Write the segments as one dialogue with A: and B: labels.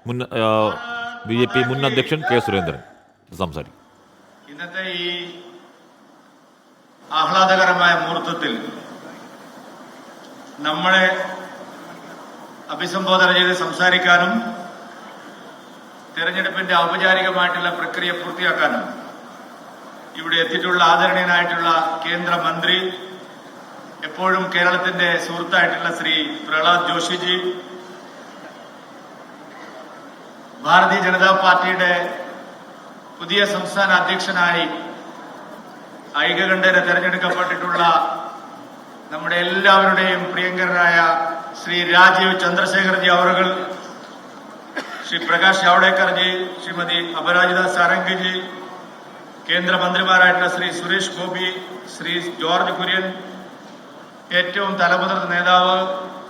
A: മുൻ BJP മുൻ അധ്യക്ഷൻ കെ സുരേന്ദ്രൻ സംസാരിക്കും.
B: ഇന്നത്തെ ഈ ആഹ്ലാദകരമായ മുഹൂർത്തത്തിൽ നമ്മളെ അഭിസംബോധന ചെയ്ത് സംസാരിക്കാനും തെരഞ്ഞെടുപ്പിന്റെ ഔപചാരികമായിട്ടുള്ള പ്രക്രിയ പൂർത്തിയാക്കാനും ഇവിടെ എത്തിയിട്ടുള്ള ആദരണീയനായിട്ടുള്ള കേന്ദ്രമന്ത്രി, എപ്പോഴും കേരളത്തിന്റെ സുഹൃത്തായിട്ടുള്ള ശ്രീ പ്രഹ്ലാദ് ജോഷിജി, ഭാരതീയ ജനതാ പാർട്ടിയുടെ പുതിയ സംസ്ഥാന അധ്യക്ഷനായി ഐകകണ്ഠേന തെരഞ്ഞെടുക്കപ്പെട്ടിട്ടുള്ള നമ്മുടെ എല്ലാവരുടെയും പ്രിയങ്കരനായ ശ്രീ രാജീവ് ചന്ദ്രശേഖർജി അവറുകൾ, ശ്രീ പ്രകാശ് ജാവ്ദേക്കർജി, ശ്രീമതി അപരാജിത സാരംഗിജി, കേന്ദ്രമന്ത്രിമാരായിട്ടുള്ള ശ്രീ സുരേഷ് ഗോപി, ശ്രീ ജോർജ് കുര്യൻ, ഏറ്റവും തലമുതിർന്ന നേതാവ്,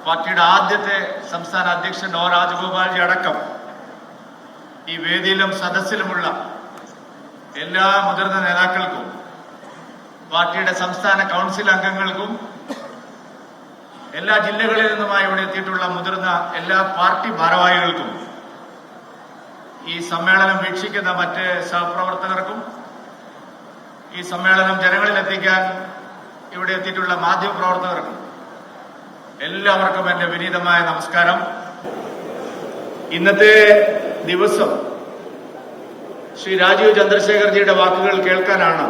B: പാർട്ടിയുടെ ആദ്യത്തെ സംസ്ഥാന അധ്യക്ഷൻ ഒ രാജഗോപാൽജി അടക്കം ഈ വേദിയിലും സദസ്സിലുമുള്ള എല്ലാ മുതിർന്ന നേതാക്കൾക്കും, പാർട്ടിയുടെ സംസ്ഥാന കൗൺസിൽ അംഗങ്ങൾക്കും, എല്ലാ ജില്ലകളിൽ നിന്നുമായി ഇവിടെ എത്തിയിട്ടുള്ള മുതിർന്ന എല്ലാ പാർട്ടി ഭാരവാഹികൾക്കും, ഈ സമ്മേളനം വീക്ഷിക്കുന്ന മറ്റ് സഹപ്രവർത്തകർക്കും, ഈ സമ്മേളനം ജനങ്ങളിൽ എത്തിക്കാൻ ഇവിടെ എത്തിയിട്ടുള്ള മാധ്യമപ്രവർത്തകർക്കും എല്ലാവർക്കും എന്റെ വിനീതമായ നമസ്കാരം. ഇന്നത്തെ ദിവസം ശ്രീ രാജീവ് ചന്ദ്രശേഖർജിയുടെ വാക്കുകൾ കേൾക്കാനാണ്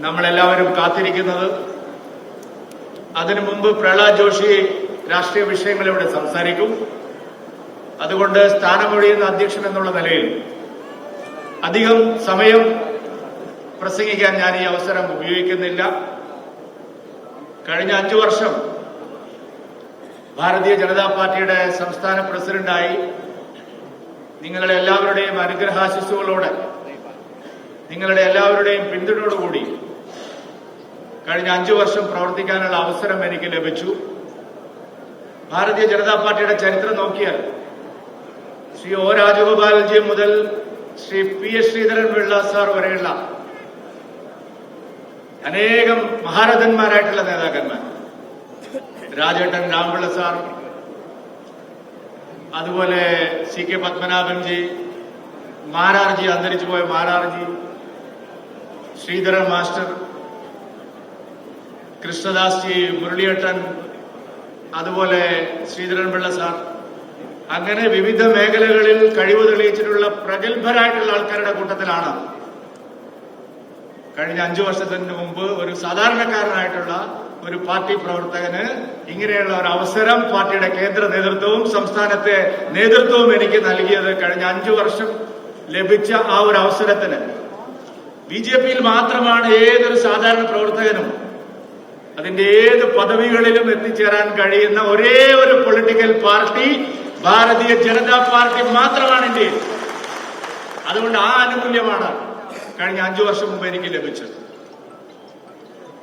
B: നമ്മളെല്ലാവരും കാത്തിരിക്കുന്നത്. അതിനു മുമ്പ് പ്രഹ്ലാദ് ജോഷി രാഷ്ട്രീയ വിഷയങ്ങൾ ഇവിടെ സംസാരിക്കും. അതുകൊണ്ട് സ്ഥാനമൊഴിയുന്ന അധ്യക്ഷൻ എന്നുള്ള നിലയിൽ അധികം സമയം പ്രസംഗിക്കാൻ ഞാൻ ഈ അവസരം ഉപയോഗിക്കുന്നില്ല. കഴിഞ്ഞ 5 വർഷം ഭാരതീയ ജനതാ പാർട്ടിയുടെ സംസ്ഥാന പ്രസിഡന്റായി നിങ്ങളുടെ എല്ലാവരുടെയും അനുഗ്രഹാശിസ്സുകളോടെ, നിങ്ങളുടെ എല്ലാവരുടെയും പിന്തുണയോടുകൂടി കഴിഞ്ഞ 5 വർഷം പ്രവർത്തിക്കാനുള്ള അവസരം എനിക്ക് ലഭിച്ചു. ഭാരതീയ ജനതാ പാർട്ടിയുടെ ചരിത്രം നോക്കിയാൽ ശ്രീ ഒ രാജഗോപാൽജി മുതൽ ശ്രീ PS ശ്രീധരൻ പിള്ള സാർ വരെയുള്ള അനേകം മഹാരഥന്മാരായിട്ടുള്ള നേതാക്കന്മാർ, രാജേട്ടൻ രാംപിള്ള സാർ, അതുപോലെ CK പത്മനാഭൻജി, മാരാർജി, അന്തരിച്ചുപോയ മാരാർജി, ശ്രീധരൻ മാസ്റ്റർ, കൃഷ്ണദാസ് ജി, മുരളിയേട്ടൻ, അതുപോലെ ശ്രീധരൻ പിള്ള സാർ, അങ്ങനെ വിവിധ മേഖലകളിൽ കഴിവ് തെളിയിച്ചിട്ടുള്ള പ്രഗത്ഭരായിട്ടുള്ള ആൾക്കാരുടെ കൂട്ടത്തിലാണ് കഴിഞ്ഞ 5 വർഷത്തിന് മുമ്പ് ഒരു സാധാരണക്കാരനായിട്ടുള്ള ഒരു പാർട്ടി പ്രവർത്തകന് ഇങ്ങനെയുള്ള ഒരു അവസരം പാർട്ടിയുടെ കേന്ദ്ര നേതൃത്വവും സംസ്ഥാനത്തെ നേതൃത്വവും എനിക്ക് നൽകിയത്. കഴിഞ്ഞ 5 വർഷം ലഭിച്ച ആ ഒരു അവസരത്തിന് BJPയിൽ മാത്രമാണ് ഏതൊരു സാധാരണ പ്രവർത്തകനും അതിന്റെ ഏത് പദവികളിലും എത്തിച്ചേരാൻ കഴിയുന്ന ഒരേ ഒരു political party Bharatiya Janata party മാത്രമാണ് ഇന്ത്യയിൽ. അതുകൊണ്ട് ആ ആനുകൂല്യമാണ് കഴിഞ്ഞ 5 വർഷം മുമ്പ് എനിക്ക് ലഭിച്ചത്.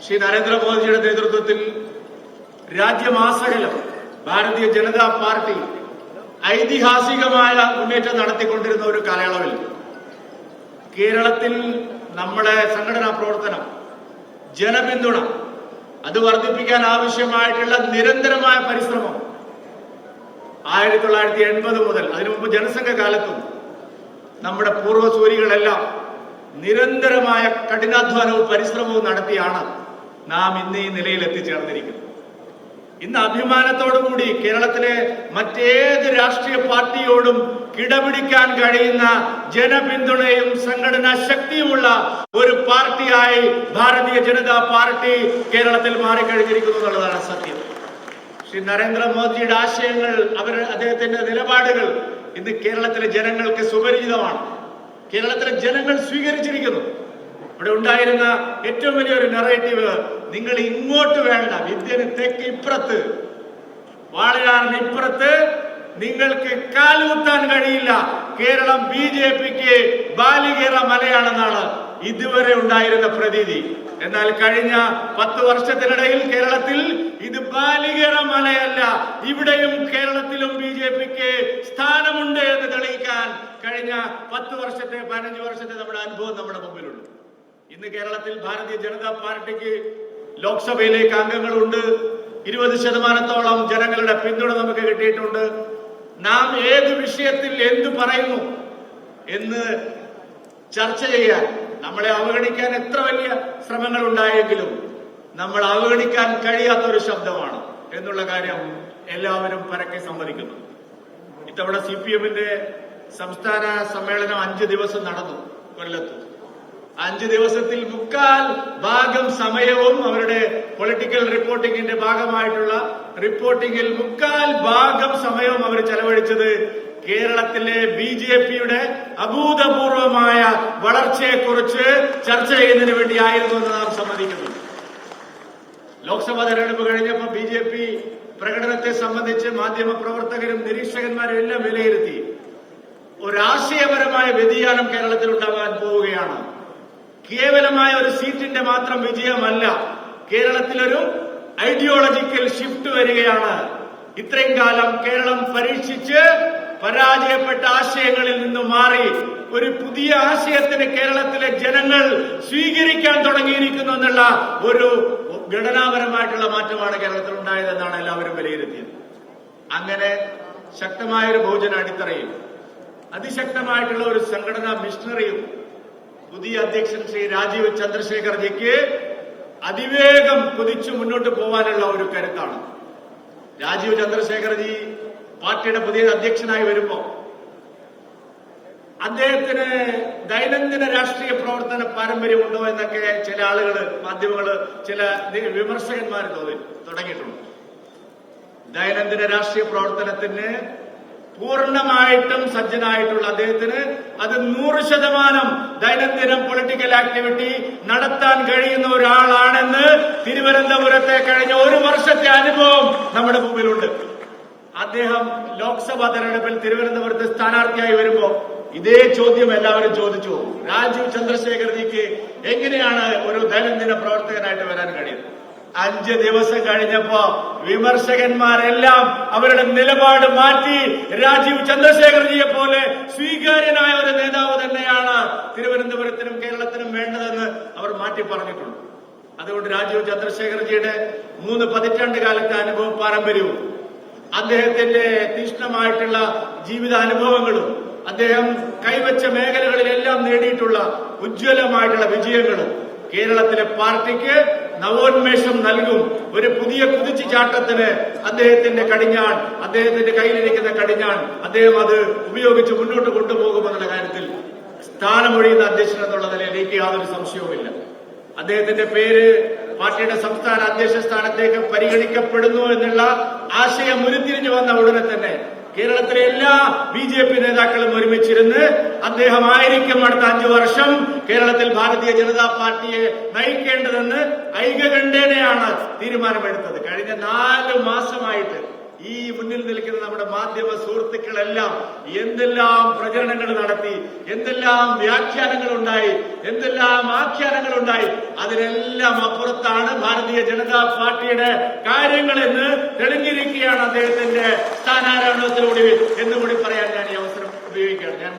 B: ശ്രീ നരേന്ദ്രമോദിജിയുടെ നേതൃത്വത്തിൽ രാജ്യമാസകലം ഭാരതീയ ജനതാ പാർട്ടി ഐതിഹാസികമായ മുന്നേറ്റം നടത്തിക്കൊണ്ടിരുന്ന ഒരു കാലയളവിൽ കേരളത്തിൽ നമ്മുടെ സംഘടനാ പ്രവർത്തനം, ജനപിന്തുണ അത് വർദ്ധിപ്പിക്കാൻ ആവശ്യമായിട്ടുള്ള നിരന്തരമായ പരിശ്രമം 1980 മുതൽ അതിനു മുമ്പ് ജനസംഘ കാലത്തും നമ്മുടെ പൂർവ്വസൂരികളെല്ലാം നിരന്തരമായ കഠിനാധ്വാനവും പരിശ്രമവും നടത്തിയാണ് നാം ഇന്ന് ഈ നിലയിൽ എത്തിച്ചേർന്നിരിക്കുന്നത്. ഇന്ന് അഭിമാനത്തോടുകൂടി കേരളത്തിലെ മറ്റേത് രാഷ്ട്രീയ പാർട്ടിയോടും കിടപിടിക്കാൻ കഴിയുന്ന ജനപിന്തുണയും സംഘടനാ ശക്തിയുമുള്ള ഒരു പാർട്ടിയായി ഭാരതീയ ജനതാ പാർട്ടി കേരളത്തിൽ മാറിക്കഴിഞ്ഞിരിക്കുന്നു എന്നുള്ളതാണ് സത്യം. ശ്രീ നരേന്ദ്രമോദിജിയുടെ ആശയങ്ങൾ, അദ്ദേഹത്തിന്റെ നിലപാടുകൾ ഇന്ന് കേരളത്തിലെ ജനങ്ങൾക്ക് സുപരിചിതമാണ്. കേരളത്തിലെ ജനങ്ങൾ സ്വീകരിച്ചിരിക്കുന്നു. ഇവിടെ ഉണ്ടായിരുന്ന ഏറ്റവും വലിയൊരു നെറേറ്റീവ്, നിങ്ങൾ ഇങ്ങോട്ട് വേണ്ട, വിദ്യന് തെക്ക് ഇപ്പുറത്ത്, വാളയാറിന് ഇപ്പുറത്ത് നിങ്ങൾക്ക് കാലുകുത്താൻ കഴിയില്ല, കേരളം BJPക്ക് ബാലികേറ മലയാണെന്നാണ് ഇതുവരെ ഉണ്ടായിരുന്ന പ്രതീതി. എന്നാൽ കഴിഞ്ഞ 10 വർഷത്തിനിടയിൽ കേരളത്തിൽ ഇത് ബാലികേറ മലയല്ല, ഇവിടെയും കേരളത്തിലും BJPക്ക് സ്ഥാനമുണ്ട് എന്ന് തെളിയിക്കാൻ കഴിഞ്ഞ 10 വർഷത്തെ 15 വർഷത്തെ നമ്മുടെ അനുഭവം നമ്മുടെ മുമ്പിലുണ്ട്. ഇന്ന് കേരളത്തിൽ ഭാരതീയ ജനതാ പാർട്ടിക്ക് ലോക്സഭയിലേക്ക് അംഗങ്ങളുണ്ട്. 20% ജനങ്ങളുടെ പിന്തുണ നമുക്ക് കിട്ടിയിട്ടുണ്ട്. നാം ഏത് വിഷയത്തിൽ എന്തു പറയുന്നു എന്ന് ചർച്ച ചെയ്യാൻ, നമ്മളെ അവഗണിക്കാൻ എത്ര വലിയ ശ്രമങ്ങൾ ഉണ്ടായെങ്കിലും നമ്മൾ അവഗണിക്കാൻ കഴിയാത്തൊരു ശബ്ദമാണ് എന്നുള്ള കാര്യം എല്ലാവരും പരക്കെ സമ്മതിക്കുന്നു. ഇത്തവണ CPM-ന്റെ സംസ്ഥാന സമ്മേളനം 5 ദിവസം നടന്നു കൊല്ലത്ത്. 5 ദിവസത്തിൽ 3/4 സമയവും അവരുടെ പൊളിറ്റിക്കൽ റിപ്പോർട്ടിംഗിന്റെ ഭാഗമായിട്ടുള്ള റിപ്പോർട്ടിംഗിൽ 3/4 സമയവും അവർ ചെലവഴിച്ചത് കേരളത്തിലെ BJP-യുടെ അഭൂതപൂർവമായ വളർച്ചയെക്കുറിച്ച് ചർച്ച ചെയ്യുന്നതിന് വേണ്ടിയായിരുന്നു എന്ന് നാം സമ്മതിക്കുന്നു. ലോക്സഭാ തെരഞ്ഞെടുപ്പ് കഴിഞ്ഞപ്പോൾ BJP പ്രകടനത്തെ സംബന്ധിച്ച് മാധ്യമ പ്രവർത്തകരും നിരീക്ഷകന്മാരും എല്ലാം വിലയിരുത്തി. ഒരാശയപരമായ വ്യതിയാനം കേരളത്തിൽ ഉണ്ടാകാൻ പോവുകയാണ്. കേവലമായ ഒരു സീറ്റിന്റെ മാത്രം വിജയമല്ല, കേരളത്തിലൊരു ഐഡിയോളജിക്കൽ ഷിഫ്റ്റ് വരികയാണ്. ഇത്രയും കാലം കേരളം പരീക്ഷിച്ച് പരാജയപ്പെട്ട ആശയങ്ങളിൽ നിന്നും മാറി ഒരു പുതിയ ആശയത്തിന് കേരളത്തിലെ ജനങ്ങൾ സ്വീകരിക്കാൻ തുടങ്ങിയിരിക്കുന്നു എന്നുള്ള ഒരു ഘടനാപരമായിട്ടുള്ള മാറ്റമാണ് കേരളത്തിൽ ഉണ്ടായതെന്നാണ് എല്ലാവരും വിലയിരുത്തിയത്. അങ്ങനെ ശക്തമായൊരു ബഹുജന അടിത്തറയും അതിശക്തമായിട്ടുള്ള ഒരു സംഘടനാ മിഷണറിയും പുതിയ അധ്യക്ഷൻ ശ്രീ രാജീവ് ചന്ദ്രശേഖർജിക്ക് അതിവേഗം കുതിച്ചു മുന്നോട്ട് പോകാനുള്ള ഒരു കരുത്താണ്. രാജീവ് ചന്ദ്രശേഖർജി പാർട്ടിയുടെ പുതിയ അധ്യക്ഷനായി വരുമ്പോ അദ്ദേഹത്തിന് ദൈനംദിന രാഷ്ട്രീയ പ്രവർത്തന പാരമ്പര്യമുണ്ടോ എന്നൊക്കെ ചില ആളുകള്, മാധ്യമങ്ങള്, ചില വിമർശകന്മാർ തുടങ്ങിയിട്ടുണ്ട്. ദൈനംദിന രാഷ്ട്രീയ പ്രവർത്തനത്തിന് പൂർണ്ണമായിട്ടും സജ്ജനായിട്ടുള്ള അദ്ദേഹത്തിന് അത് 100% ദൈനംദിനം പൊളിറ്റിക്കൽ ആക്ടിവിറ്റി നടത്താൻ കഴിയുന്ന ഒരാളാണെന്ന് തിരുവനന്തപുരത്തെ കഴിഞ്ഞ 1 വർഷത്തെ അനുഭവം നമ്മുടെ മുമ്പിലുണ്ട്. അദ്ദേഹം ലോക്സഭാ തെരഞ്ഞെടുപ്പിൽ തിരുവനന്തപുരത്ത് സ്ഥാനാർത്ഥിയായി വരുമ്പോ ഇതേ ചോദ്യം എല്ലാവരും ചോദിച്ചു. രാജീവ് ചന്ദ്രശേഖർജിക്ക് എങ്ങനെയാണ് ഒരു ദൈനംദിന പ്രവർത്തകനായിട്ട് വരാൻ കഴിയുന്നത്? 5 ദിവസം കഴിഞ്ഞപ്പോ വിമർശകന്മാരെല്ലാം അവരുടെ നിലപാട് മാറ്റി രാജീവ് ചന്ദ്രശേഖർജിയെ പോലെ സ്വീകാര്യനായ ഒരു നേതാവ് തന്നെയാണ് തിരുവനന്തപുരത്തിനും കേരളത്തിനും വേണ്ടതെന്ന് അവർ മാറ്റി പറഞ്ഞിട്ടുണ്ട്. അതുകൊണ്ട് രാജീവ് ചന്ദ്രശേഖർജിയുടെ 3 പതിറ്റാണ്ട് കാലത്തെ അനുഭവ പാരമ്പര്യവും അദ്ദേഹത്തിന്റെ തീക്ഷ്ണമായിട്ടുള്ള ജീവിതാനുഭവങ്ങളും അദ്ദേഹം കൈവച്ച മേഖലകളിലെല്ലാം നേടിയിട്ടുള്ള ഉജ്ജ്വലമായിട്ടുള്ള വിജയങ്ങളും കേരളത്തിലെ പാർട്ടിക്ക് നവോന്മേഷം നൽകും. ഒരു പുതിയ കുതിച്ചുചാട്ടത്തിന് അദ്ദേഹത്തിന്റെ കടിഞ്ഞാൺ, അദ്ദേഹത്തിന്റെ കയ്യിലിരിക്കുന്ന കടിഞ്ഞാൺ അദ്ദേഹം അത് ഉപയോഗിച്ച് മുന്നോട്ട് കൊണ്ടുപോകുമെന്നുള്ള കാര്യത്തിൽ സ്ഥാനമൊഴിയുന്ന അധ്യക്ഷൻ എന്നുള്ള നിലയിൽ എനിക്ക് യാതൊരു സംശയവുമില്ല. അദ്ദേഹത്തിന്റെ പേര് പാർട്ടിയുടെ സംസ്ഥാന അധ്യക്ഷ സ്ഥാനത്തേക്ക് പരിഗണിക്കപ്പെടുന്നു എന്നുള്ള ആശയം ഉരുത്തിരിഞ്ഞു വന്ന ഉടനെ തന്നെ കേരളത്തിലെ എല്ലാ BJP നേതാക്കളും ഒരുമിച്ചിരുന്ന് അദ്ദേഹമായിരിക്കും അടുത്ത 5 വർഷം കേരളത്തിൽ ഭാരതീയ ജനതാ പാർട്ടിയെ നയിക്കേണ്ടതെന്ന് ഐകകണ്ഠേനയാണ് തീരുമാനമെടുത്തത്. കഴിഞ്ഞ 4 മാസമായിട്ട് ഈ മുന്നിൽ നിൽക്കുന്ന നമ്മുടെ മാധ്യമ സുഹൃത്തുക്കളെല്ലാം എന്തെല്ലാം പ്രചരണങ്ങൾ നടത്തി, എന്തെല്ലാം വ്യാഖ്യാനങ്ങൾ ഉണ്ടായി, എന്തെല്ലാം ആഖ്യാനങ്ങൾ ഉണ്ടായി, അതിനെല്ലാം അപ്പുറത്താണ് ഭാരതീയ ജനതാ പാർട്ടിയുടെ കാര്യങ്ങളെന്ന് തെളിഞ്ഞിരിക്കുകയാണ് അദ്ദേഹത്തിന്റെ സ്ഥാനാരോഹണത്തിലൂടെ എന്നുകൂടി പറയാൻ ഞാൻ ഈ അവസരം ഉപയോഗിക്കുകയാണ്. ഞാൻ